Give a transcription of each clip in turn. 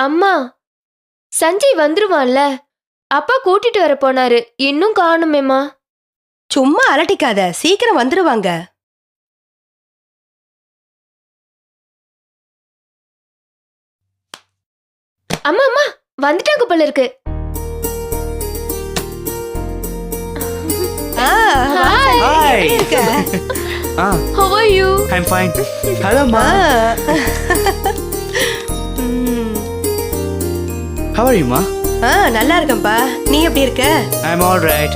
அம்மா, சஞ்சய் வந்துருவான்ல. அப்பா கூட்டிட்டு வர போனாரு, இன்னும் காணுமேம்மா. சும்மா அலட்டிக்காத, சீக்கிரம் வந்துருவாங்க. அம்மா அம்மா, வந்துட்டாங்க போல இருக்கு. Hi. How are you? I'm fine. Hello, ma. How are you, ma? நல்லா இருக்கேன்பா. நீ எப்படி இருக்க? I'm all right.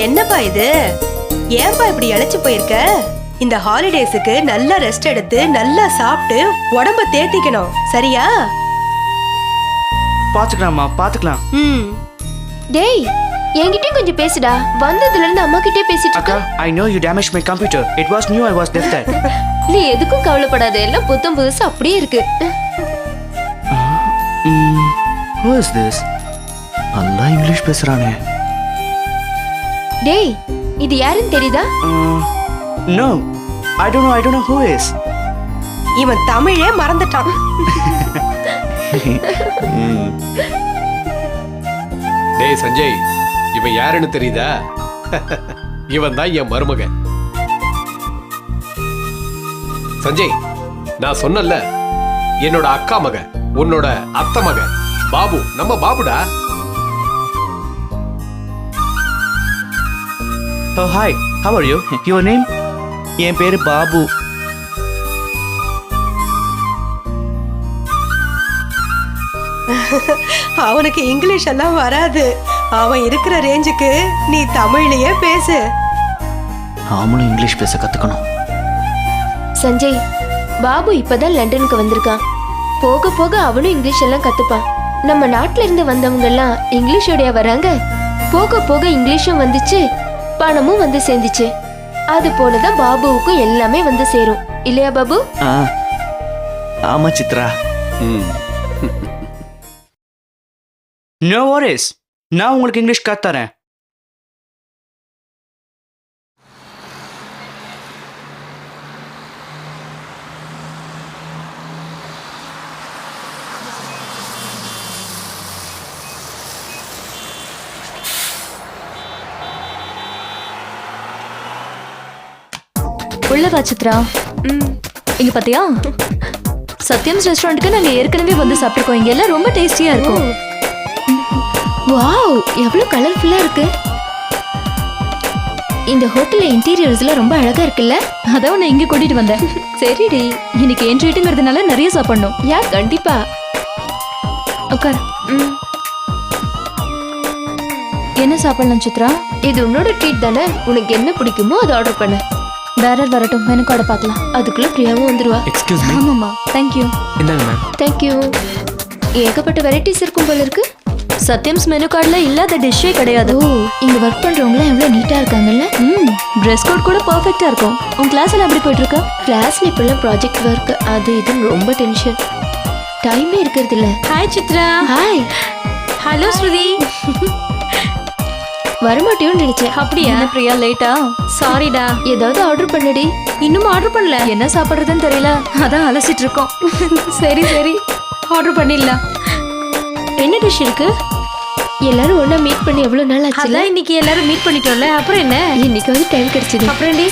என்னப்பா இது? ஏன்பா இப்படி இழைச்சு போயிருக்க? இந்த ஹாலிடேஸுக்கு நல்லா ரெஸ்ட் எடுத்து நல்லா சாப்பிட்டு உடம்ப தேத்திக்கணும், சரியா? பாத்துக்கலாம்மா, பாத்துக்கலாம். டேய், என்கிட்டயும் கொஞ்சம் பேசுடா. வந்ததுல இருந்து அம்மா கிட்டே பேசிட்டு அக்கா, இருக்க. I know you damaged my computer. It was new. I was left there. நீ எதுக்கும் கவலைப்படாத, எல்லாம் புத்தம் புதுசு அப்படியே இருக்கு. Who is this? நல்லா இங்கிலீஷ் பேசுறானே. டேய், இது யாருன்னு தெரியுதா? No, I don't know who is. இவன் தமிழே மறந்துட்டான். டேய் சஞ்சய், இவன் யாருன்னு தெரியுதா? இவன் தான் என் மருமகன் சஞ்சய். நான் சொன்னல, என்னோட அக்கா மகன், உன்னோட அத்தை மகன் பாபு. நம்ம பாபுடா. Oh, hi. How are you? Your name? என் பேரு பாபு. அவனுக்கு இங்கிலீஷ் எல்லாம் வராது. அவன் இருக்கிற ரேஞ்சுக்கு நீ தமிழ்லயே பேசு. நாமளும் இங்கிலீஷ் பேச கத்துக்கணும். சஞ்சய், பாபு இப்பதான் லண்டனுக்கு வந்திருக்கான். போக போக அவனும் இங்கிலீஷ் எல்லாம் கத்துப்பான். நம்ம நாட்டுல இருந்து வந்தவங்க எல்லாம் இங்கிலீஷோடய வராங்க. போக போக இங்கிலீஷும் வந்துச்சு, பணமும் வந்து சேர்ந்துச்சு. அது போலதான் பாபுவுக்கும் எல்லாமே வந்து சேரும், இல்லையா பாபு? ஆமா சித்ரா. No worries. நான் உங்களுக்கு இங்கிலீஷ் கத்துறேன். உள்ளவா சித்ரா. இங்க பாத்தியா, சத்யம்ஸ் ரெஸ்டாரண்ட்டுக்கு நாங்க ஏற்கனவே வந்து சாப்பிட்டுருக்கோம். இங்க எல்லாம் ரொம்ப டேஸ்டியா இருக்கும். வாவ், எவ்வளவு கலர்ஃபுல்லா இருக்கு. இந்த ஹோட்டல்ல இன்டீரியர்ஸ்லாம் ரொம்ப அழகா இருக்குல்ல. அதான் உன்னை இங்க கூட்டிட்டு வந்தேன். சரிடி, இன்னைக்கு என் ட்ரீட்டுங்கிறதுனால நிறைய சாப்பிடணும். யா கண்டிப்பா. உட்கார். என்ன சாப்பிடலாம் சித்ரா? இது உன்னோட ட்ரீட் தானே, உனக்கு என்ன பிடிக்குமோ அதை ஆர்டர் பண்ணு. பேரர் வரட்டும், மெனு கார்டை பார்க்கலாம். அதுக்குள்ள பிரியாவும் வந்துருவா. Excuse me. ஆமாம்மா, தேங்க்யூ. இந்தாங்க மேம். தேங்க்யூ. ஏகப்பட்ட வெரைட்டிஸ் இருக்கும் போல இருக்கு. சத்யம்ஸ் மெனு கார்டுல இல்லாத டிஷ்ஷே கிடையாது. ஓ, இங்க ஒர்க் பண்றவங்களாம் எவ்வளவு நீட்டா இருக்காங்கல்ல. ட்ரெஸ் கோட் கூட பர்ஃபெக்ட்டா இருக்கும். உன் கிளாஸ் எல்லாம் எப்படி போயிட்டு இருக்கு? கிளாஸ்ல இப்பெல்லாம் ப்ராஜெக்ட் ஒர்க் அது இதுன்னு ரொம்ப டென்ஷன். டைமே இருக்கிறது இல்ல. ஹாய் சித்ரா. ஹாய். ஹலோ ஸ்ருதி. வரமாட்டியோன்னு நினைச்சேன். அப்படியா? பிரியா லேட்டா? சாரிடா. ஏதாவது ஆர்டர் பண்ணுடி. இன்னும் ஆர்டர் பண்ணல. என்ன சாப்பிடுறதுன்னு தெரியல, அதான் அலசிட்டு இருக்கோம். சரி சரி, ஆர்டர் பண்ணிடலாம். என்ன டிஷ் இருக்கு? எல்லாரும் ஒண்ணா மீட் பண்ணி எவ்வளவு நாள் ஆச்சு. அதான் இன்னைக்கு எல்லாரும் மீட் பண்ணிட்டோம்ல, அப்புறம் என்ன? இன்னைக்கு வந்து டைம் கிடைச்சது. அப்புறம் டி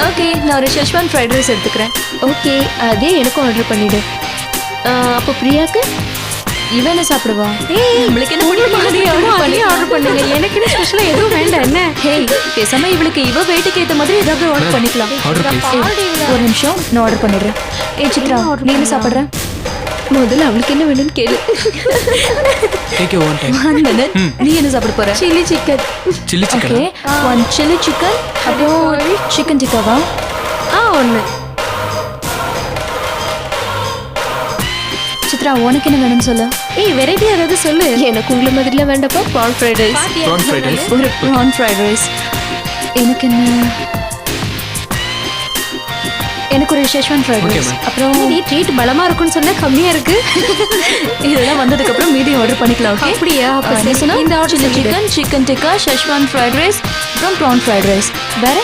ஓகே, நான் ஒரு ஷெஸ்வான் ஃப்ரைட் ரைஸ் எடுத்துக்கிறேன். ஓகே, அதே எனக்கும் ஆர்டர் பண்ணிடு. அப்போ பிரியாக்கு? இவன் என்ன சாப்பிடுவா? நம்மளுக்கு என்ன பிடிக்குமோ ஆர்டர் பண்ணுங்க. எனக்கு என்ன ஸ்பெஷலா எதுவும் வேண்டாம். என்ன ஹேய், பேசாம இவளுக்கு இவ வெயிட்டுக்கு ஏத்த மாதிரி ஏதாவது ஆர்டர் பண்ணிக்கலாம். ஒரு நிமிஷம், நான் ஆர்டர் பண்ணிடுறேன். சித்ரா, நீ என்ன சாப்பிடுற? முதல்ல அவளுக்கு என்ன வேணும்னு கேளு. நீ என்ன சாப்பிட போற? Chilli chicken. Okay, 1 chilli chicken. அப்புறம் சிக்கன் டிக்காவா? ஒன்று. சித்ரா, உனக்கு என்ன வேணும்னு சொல்லு. வெரைட்டி ஏதாவது சொல்லு. எனக்கு உங்களை மாதிரிலாம் வேண்டாப்பா. Prawn fried rice. ஒரு ப்ரான் ஃப்ரைட் ரைஸ். எனக்கு என்ன? எனக்கு ஒரு ஷெஸ்வான் ஃப்ரைட் ரைஸ். அப்புறம் நீ ட்ரீட் பலமா இருக்குன்னு சொன்னா கம்மியா இருக்கு. இதெல்லாம் வந்ததுக்கு அப்புறம் மீதி ஆர்டர் பண்ணிக்கலாம். ஓகே? அப்படியா? அப்ப என்ன சொன்னா? இந்த chilli chicken, chicken tikka, schezwan fried rice, அப்புறம் ப்ரான் ஃப்ரைட் ரைஸ். வேற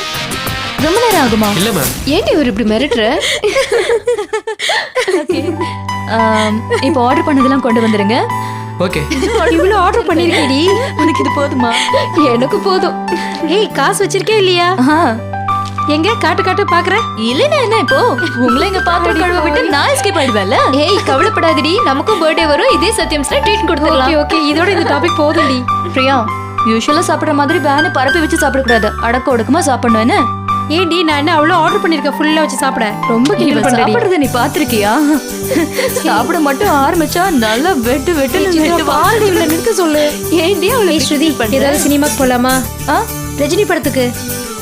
ரொம்ப நேரம் ஆகுமா? இல்ல மேம். ஏன்டி இவர் இப்படி மிரட்டுற? இப்போ ஆர்டர் பண்ணதெல்லாம் கொண்டு வந்துருங்க. ஓகே. இவ்வளவு ஆர்டர் பண்ணிருக்கேடி. உனக்கு இது போதுமா? எனக்கு போதும். ஏய் காசு வச்சிருக்கே இல்லையா? எங்க காட்டு காட்டு பாக்குறேன். இல்லைன்னா என்ன இப்போ உங்களை இங்க பாத்திரம் கழுவ விட்டு நான் எஸ்கேப் ஆயிடுவேன்ல. ஏய் கவலைப்படாதடி, நமக்கும் பர்த்டே வரும். இதே சத்யம்ஸ்ல ட்ரீட் கொடுத்துடலாம். ஓகே ஓகே இதோட இந்த டாபிக் போதும்டி. பிரியா, யூசுவலா சாப்பிடுற மாதிரி வேனை பரப்பி வச்சு சாப்பிடக்கூடாது. அடக்க ஒடுக்கமா சாப்பிடணும். என்ன ஏன்டி நான் என்ன அவ்வளவு ஆர்டர் பண்ணிருக்கேன் ஃபுல்லா வச்சு சாப்பிட. ரொம்ப இவ கிண்டல் பண்றடி. சாப்பிடுறத நீ பாத்திருக்கியா? சாப்பிட மட்டும் ஆரம்பிச்சா நல்லா வெட்டு வெட்டு இவள நிறுத்த சொல்லு. ஏன்டி அவளை ஏய் ஸ்ருதி ஏதாவது சினிமாக்கு போலாமா? ரஜினி படத்துக்கு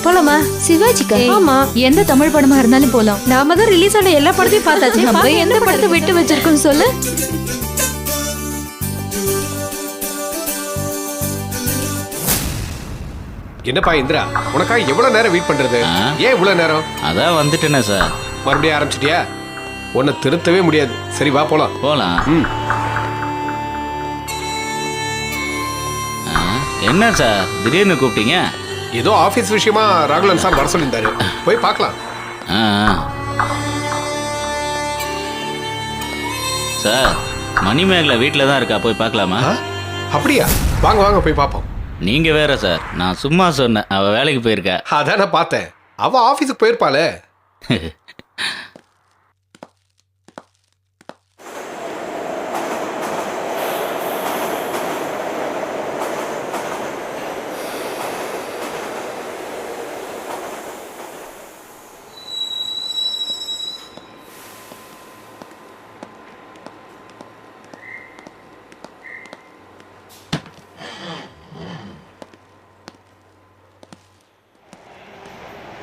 போலாமா? சிவாஜிக்கா? ஆமா. எந்த தமிழ் படமா இருந்தாலும் போலாம். நாம தான் ரிலீஸ் ஆன எல்லா படத்தையும் பார்த்தாச்சு. நம்ம எந்த படத்தை விட்டு வச்சிருக்கோம் சொல்லு. என்னப்பா இந்திரா, உனக்காக எவ்வளவு நேரம் வெயிட் பண்றது? ஏன் இவ்வளவு நேரம்? அதான் வந்துட்டேனே சார். மறுபடியும் ஆரம்பிச்சிட்டியா? உன்னை திருத்தவே முடியாது. சரி வா போலாம். போலாம். ம். என்ன சார் திடீர்னு கூப்பிட்டீங்க? ஏதோ ஆபீஸ் விஷயமா ராகுலன் சார் வர சொல்லியிருந்தாரு. போய் பார்க்கலாம். ஆ, ஆ. சார் மணிமேகலை வீட்டில் தான் இருக்கா, போய் பார்க்கலாமா? ஆ? அப்படியா? வாங்க வாங்க போய் பார்ப்போம். நீங்க வேற சார், நான் சும்மா சொன்னேன். அவ வேலைக்கு போயிருக்கா. அதான் நான் பார்த்தேன். அவ ஆபீஸுக்கு போயிருப்பாளே.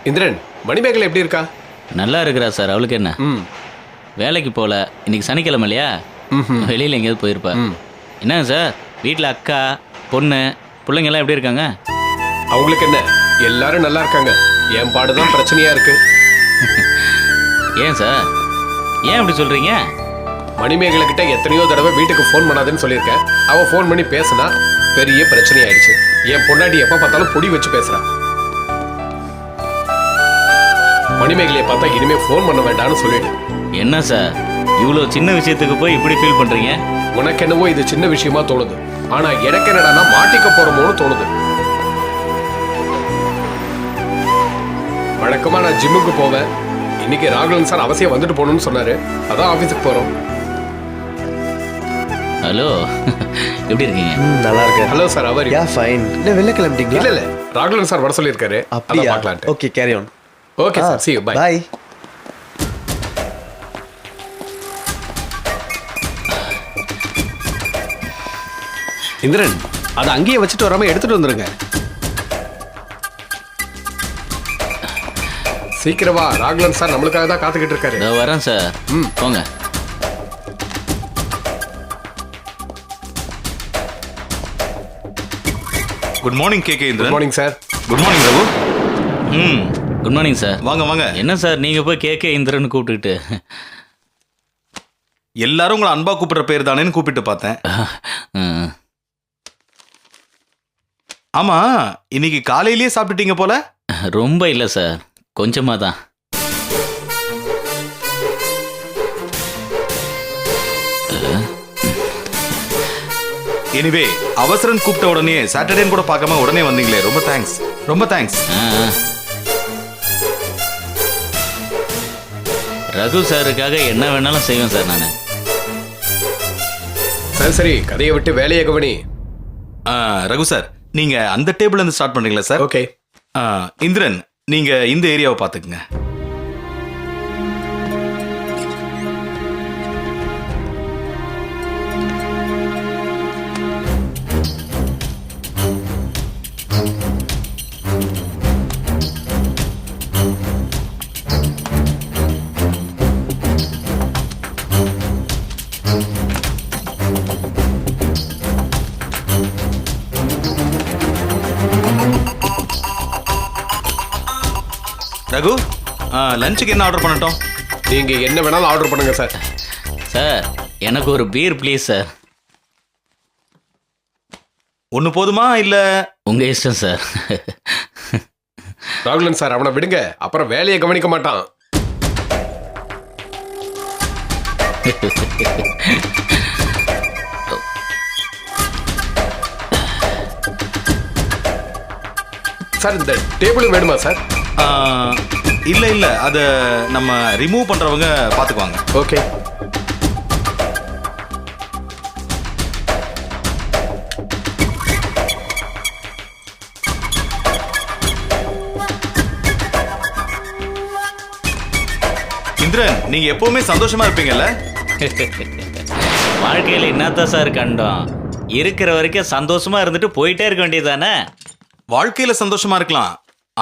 இந்திரன், மணிமேகலை எப்படி இருக்கா? நல்லா இருக்கிறா சார். அவளுக்கு என்ன? ம். வேலைக்கு போகல. இன்னைக்கு சனிக்கிழமை இல்லையா? வெளியில் எங்கேயாவது போயிருப்பா. என்னங்க சார், வீட்டில் அக்கா பொண்ணு பிள்ளைங்கெல்லாம் எப்படி இருக்காங்க? அவங்களுக்கு என்ன, எல்லாரும் நல்லா இருக்காங்க. என் பாடுதான் பிரச்சனையா இருக்கு. ஏன் சார், ஏன் அப்படி சொல்றீங்க? மணிமேகலை கிட்ட எத்தனையோ தடவை வீட்டுக்கு ஃபோன் பண்ணாதுன்னு சொல்லியிருக்கேன். அவ ஃபோன் பண்ணி பேசினா பெரிய பிரச்சனை ஆயிடுச்சு. என் பொண்டாட்டி எப்ப பார்த்தாலும் பொடி வச்சு பேசுறா. மணிமேகலையை பார்த்தா இனிமே ஃபோன் பண்ண வேண்டாம்னு சொல்லிடு. என்ன சார், இவ்வளோ சின்ன விஷயத்துக்கு போய் இப்படி ஃபீல் பண்றீங்க? உனக்கு என்னவோ இது சின்ன விஷயமா தோணுது. ஆனா எனக்கு என்னடா மாட்டிக்க போறோமோன்னு தோணுது. வழக்கமா நான் ஜிம்முக்கு போவேன். இன்னைக்கு ராகுலன் சார் அவசியம் வந்துட்டு போகணும்னு சொன்னாரு. அதான் ஆபீஸுக்கு போறோம். ஹலோ, எப்படி இருக்கீங்க? நல்லா இருக்கேன். ஹலோ சார், அவர் யா ஃபைன். என்ன வெளில கிளம்பிட்டீங்களா? இல்ல இல்ல, ராகுலன் சார் வர சொல்லியிருக்காரு. அதான் அப்படியா? பார்க்கலான்ட்டு. Okay, carry on. Okay sir, see you, bye. Bye. Indiran, அதை அங்கேயே வச்சுட்டு வராம எடுத்துட்டு வந்துருங்க. சீக்கிரம் வா, ராகுலன் சார் நம்மளுக்காக தான் காத்துக்கிட்டு இருக்காரு. இதோ வரேன் சார். போங்க. Good morning KK Indran. Good morning sir. Good morning Raghu. Good morning sir. வாங்க வாங்க. என்ன சார் நீங்க போய் கேகே இந்திரன் கூப்பிட்டுக்கிட்டு? எல்லாரும் உங்களை அன்பா கூப்பிடுற பேர் தானேன்னு கூப்பிட்டு பார்த்தேன். ஆமா, இன்னைக்கு காலையிலேயே சாப்பிட்டுட்டீங்க போல. ரொம்ப இல்லை சார், கொஞ்சமாக தான். எனிவே, அவசரம் கூப்பிட்ட உடனே சாட்டர்டேன்னு கூட பார்க்காம உடனே வந்தீங்களே, ரொம்ப தேங்க்ஸ். ரொம்ப தேங்க்ஸ். ரகு சாருக்காக என்ன வேணாலும் செய்வேன் சார் நான். சரி சரி, கதையை விட்டு வேலையை கவனி. ரகு சார், நீங்க அந்த டேபிள்ல இருந்து ஸ்டார்ட் பண்றீங்களா சார்? ஓகே. இந்திரன், நீங்க இந்த ஏரியாவை பார்த்துக்குங்க. ரகு, லஞ்சுக்கு என்ன ஆர்டர் பண்ணட்டும்? நீங்க என்ன வேணாலும் ஆர்டர் பண்ணுங்க சார். சார் எனக்கு ஒரு பீர் ப்ளீஸ் சார். ஒன்று போதுமா இல்லை? உங்கள் இஷ்டம் சார். ராகுலன் சார் அவனை விடுங்க, அப்புறம் வேலையை கவனிக்க மாட்டான். சார் இந்த டேபிள் வேணுமா சார்? இல்ல இல்ல, அத நம்ம ரிமூவ் பண்றவங்க பாத்துக்குவாங்க. ஓகே. இந்திரன், நீங்க எப்பவுமே சந்தோஷமா இருப்பீங்கல்ல? வாழ்க்கையில் என்னத்தான் சார் கண்டோம், இருக்கிற வரைக்கும் சந்தோஷமா இருந்துட்டு போயிட்டே இருக்க வேண்டியதுதானே. வாழ்க்கையில சந்தோஷமா இருக்கலாம்,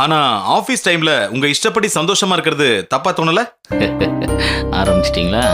ஆனா ஆபீஸ் டைம்ல உங்க இஷ்டப்படி சந்தோஷமா இருக்கிறது தப்பா தோணல? ஆரம்பிச்சிட்டிங்களா?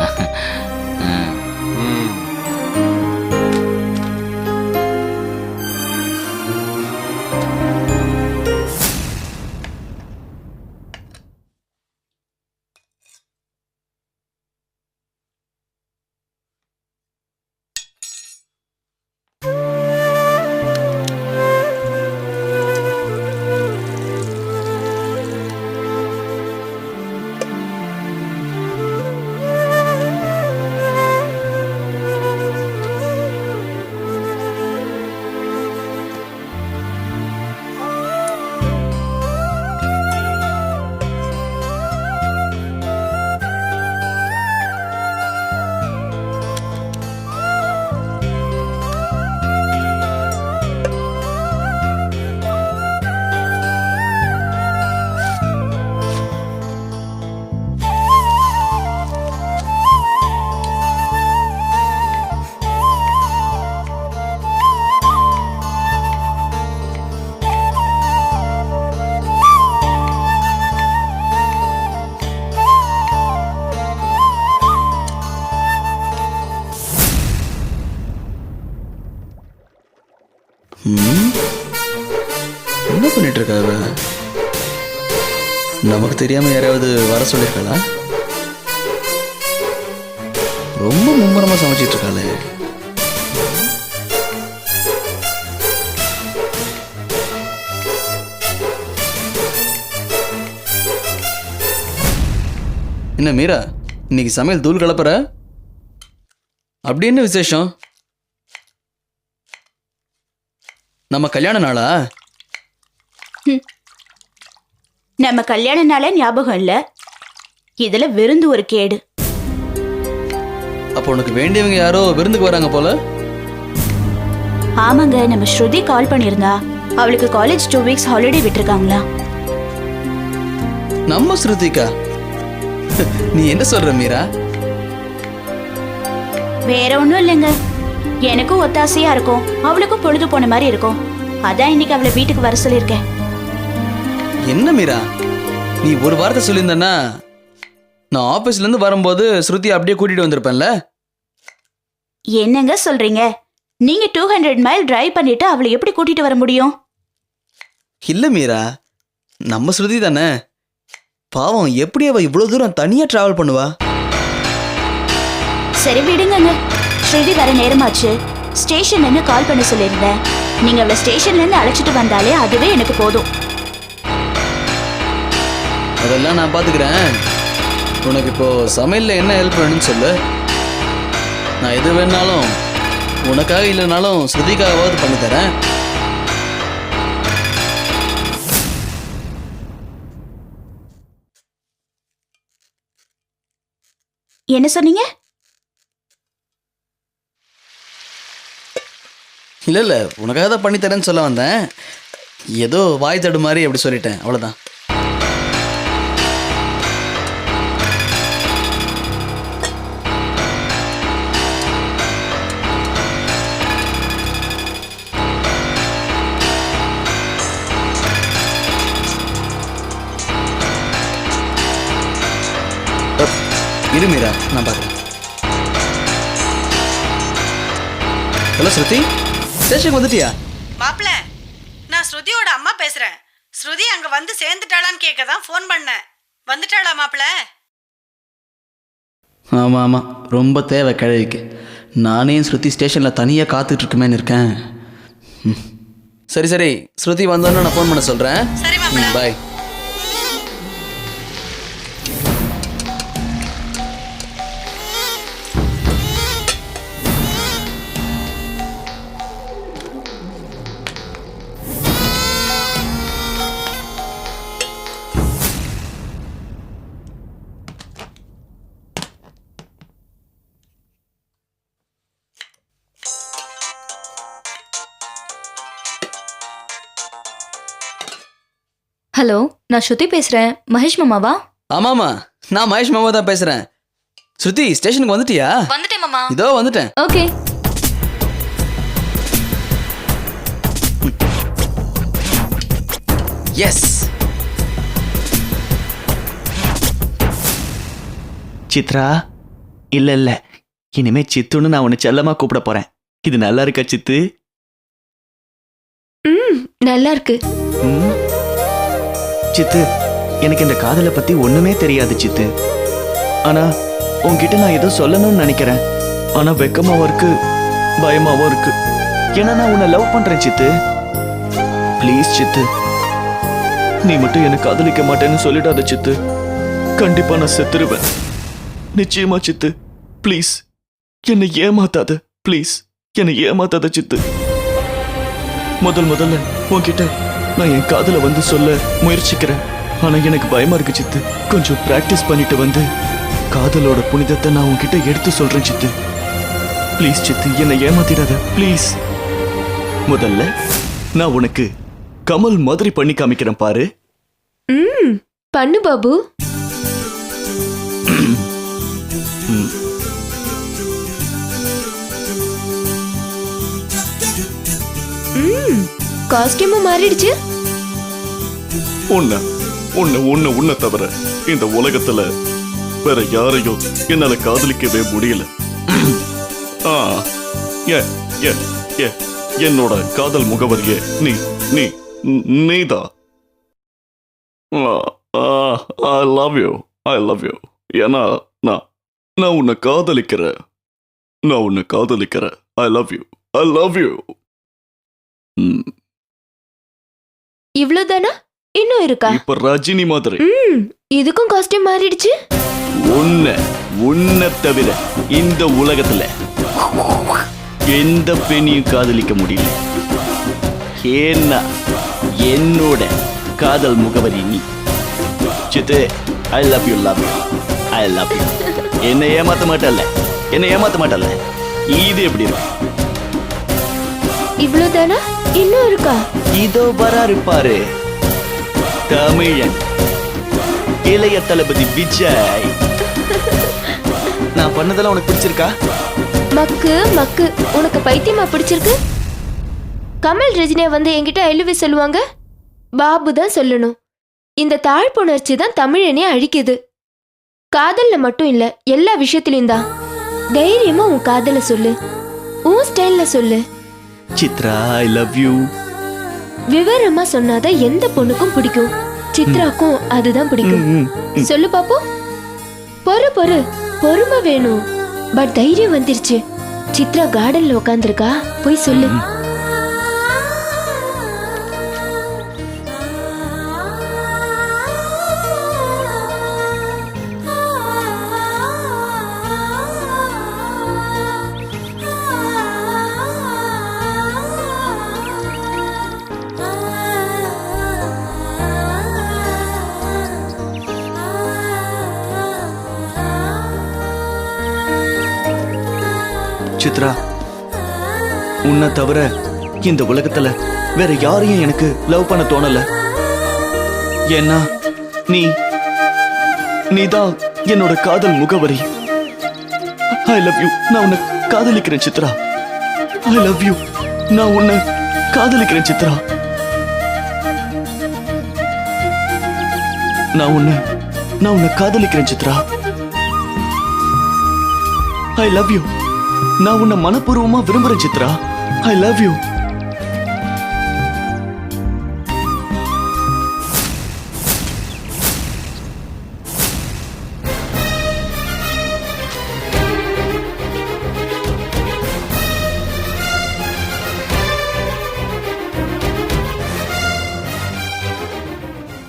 என்ன பண்ணிட்டு இருக்காங்க? நமக்கு தெரியாம யாராவது வர சொல்லிருக்காளா? ரொம்ப மும்முரமா சமைச்சிட்டு இருக்காளே. என்ன மீரா, இன்னைக்கு சமையல் தூள் கலப்புற? அப்படி என்ன விசேஷம்? நம்ம கல்யாண நாளா? நம்ம கல்யாண நாளே ஞாபகம் இல்ல, இதுல விருந்து ஒரு கேடு. அப்போ உனக்கு வேண்டியவங்க யாரோ விருந்துக்கு வராங்க போல. ஆமாங்க, நம்ம ஸ்ருதி கால் பண்ணியிருந்தா. அவளுக்கு காலேஜ் 2 வீக்ஸ் ஹாலிடே விட்டுருக்காங்களா. நம்ம ஸ்ருதிகா? நீ என்ன சொல்ற மீரா? வேற ஒண்ணும் இல்லைங்க, எனக்கும் ஒத்தாசையா இருக்கும், அவளுக்கும் பொழுது போன மாதிரி இருக்கும். அதான் இன்னைக்கு அவளை வீட்டுக்கு வர சொல்லியிருக்கேன். என்ன மீரா, நீ ஒரு வார்த்தை சொல்லியிருந்தனா நான் ஆபீஸ்ல இருந்து வரும்போது ஸ்ருதி அப்படியே கூட்டிட்டு வந்திருப்பேன்ல. என்னங்க சொல்றீங்க? நீங்க 200 மைல் டிரைவ் பண்ணிட்டு அவளை எப்படி கூட்டிட்டு வர முடியும்? இல்ல மீரா, நம்ம ஸ்ருதி தானே. பாவம், எப்படி அவ இவ்வளவு தூரம் தனியா டிராவல் பண்ணுவா? சரி விடுங்கங்க, ஸ்ருதி வர நேரமாச்சு. ஸ்டேஷன்ல கால் பண்ண சொல்லியிருந்தேன். நீங்க அவளை ஸ்டேஷன்ல இருந்து அழைச்சிட்டு வந்தாலே அதுவே எனக்கு போதும். அதெல்லாம் நான் பாத்துக்கிறேன். உனக்கு இப்போ சமையல்ல என்ன ஹெல்ப் வேணும்னு சொல்லு. நான் எது வேணாலும், உனக்காக இல்லைனாலும் ஸ்ருதிக்காகவாவது பண்ணி தரேன். என்ன சொன்னீங்க? இல்ல இல்ல, உனக்காக தான் பண்ணி தரேன்னு சொல்ல வந்தேன். ஏதோ வாய் தடு மாதிரி அப்படி சொல்லிட்டேன், அவ்வளவுதான். இரு மீரா, நான் பார்க்குறேன். ஹலோ ஸ்ருதி, ஸ்டேஷனுக்கு வந்துட்டியா? மாப்பிள்ள, நான் ஸ்ருதியோட அம்மா பேசுறேன். ஸ்ருதி அங்க வந்து சேர்ந்துட்டாளான்னு கேட்க தான் ஃபோன் பண்ணேன். வந்துட்டாளா மாப்பிள்ள? ஆமாம் ஆமாம், ரொம்ப தேவை கிழவிக்கு. நானே ஸ்ருதி ஸ்டேஷனில் தனியாக காத்துட்டு இருக்குமேன்னு இருக்கேன். சரி சரி, ஸ்ருதி வந்தோன்னு நான் ஃபோன் பண்ண சொல்கிறேன். சரி மாப்பிள்ள. பாய். ஹலோ, நான் ஸ்ருதி பேசுறேன். மகேஷ் மாமாவா? ஆமாமா, நான் மகேஷ் மாமா தான் பேசுறேன். ஸ்ருதி, ஸ்டேஷனுக்கு வந்துட்டியா? வந்துட்டேன் மாமா. இதோ வந்துட்டேன். ஓகே. எஸ். சித்ரா, இல்ல இல்ல, இனிமே சித்துன்னு நான் உன்னை செல்லமா கூப்பிட போறேன். இது நல்லா இருக்கா சித்து? நல்லா இருக்கு. ம்? சித்து, எனக்கு இந்த காதலை பத்தி ஒண்ணுமே தெரியாது சித்து. ஆனா உன்கிட்ட நான் ஏதோ சொல்லணும்னு நினைக்கிறேன். ஆனா வெக்கமாவும் இருக்கு, பயமாவும் இருக்கு. ஏன்னா நான் உன்னை லவ் பண்றேன் சித்து. ப்ளீஸ் சித்து, நீ மட்டும் என்ன காதலிக்க மாட்டேன்னு சொல்லிடாத சித்து. கண்டிப்பா நான் செத்துருவேன். நிச்சயமா சித்து. ப்ளீஸ் என்னை ஏமாத்தாத. ப்ளீஸ் என்னை ஏமாத்தாத சித்து. முதல்ல உன்கிட்ட நான் என் காதலை வந்து சொல்ல முயற்சிக்கிறேன். ஆனா எனக்கு பயமா இருக்கு சித்து. கொஞ்சம் பிராக்டிஸ் பண்ணிட்டு வந்து காதலோட புனிதத்தை நான் உன்கிட்ட எடுத்து சொல்றேன் சித்து. ப்ளீஸ் சித்து, என்னை ஏமாத்திடாத ப்ளீஸ். முதல்ல நான் உனக்கு கமல் மாதிரி பண்ணி காமிக்கிறேன் பாரு. பண்ணு பாபு. காஸ்டியூமும் மாறிடுச்சு. உன்னை தவிர இந்த உலகத்துல வேற யாரையும் என்னால காதலிக்கவே முடியல. என்னோட காதல் முகவரியே நீதான். I love you. ஏன்னா நான் உன்னை காதலிக்கிறேன். I love you. இவ்வளவுதானா? இன்னும் இருக்கா? இப்ப ரஜினி மாதிரி. இதுக்கும் காஸ்டியூம் மாறிடுச்சு. உன்னை தவிர இந்த உலகத்துல எந்த பெண்ணையும் காதலிக்க முடியல. ஏன்னா என்னோட காதல் முகவரி நீ. சித்து, ஐ லவ் யூ. என்னை ஏமாத்த மாட்டல்ல. இது எப்படி இருக்கு? இவ்வளவுதானா? இன்னும் இருக்கா? இதோ வராரு பாரு, தமிழன் இளைய தளபதி விஜய். நான் பண்ணதெல்லாம் உனக்கு பிடிச்சிருக்கா? மக்கு உனக்கு பைத்தியமா பிடிச்சிருக்கு? கமல் ரஜினியா வந்து என்கிட்ட எழுவி சொல்லுவாங்க, பாபு தான் சொல்லணும். இந்த தாழ்ப்புணர்ச்சி தான் தமிழனே அழிக்குது. காதல்ல மட்டும் இல்ல, எல்லா விஷயத்திலும் தான். தைரியமா உன் காதல சொல்லு, உன் ஸ்டைல்ல சொல்லு. Chitra, I love you. விவரமா சொன்னாதான் எந்த பொண்ணுக்கும் பிடிக்கும். சித்ராக்கும் அதுதான் பிடிக்கும். சொல்லு பாப்போம். பொறுமை வேணும். பட் தைரியம் வந்துருச்சு. சித்ரா கார்டன்ல உட்காந்துருக்கா, போய் சொல்லு. சித்ரா, உன்னை தவிர இந்த உலகத்துல வேற யாரையும் எனக்கு லவ் பண்ண தோணல. ஏன்னா நீதான் என்னோட காதல் முகவரி. I love you. நான் உன்னை காதலிக்கிறேன் சித்ரா. I love you. நான் உன்னை காதலிக்கிறேன் சித்ரா. நான் உன்னை காதலிக்கிறேன் சித்ரா. I love you. நான் உன்னை மனப்பூர்வமா விரும்புறேன் சித்ரா. I love you.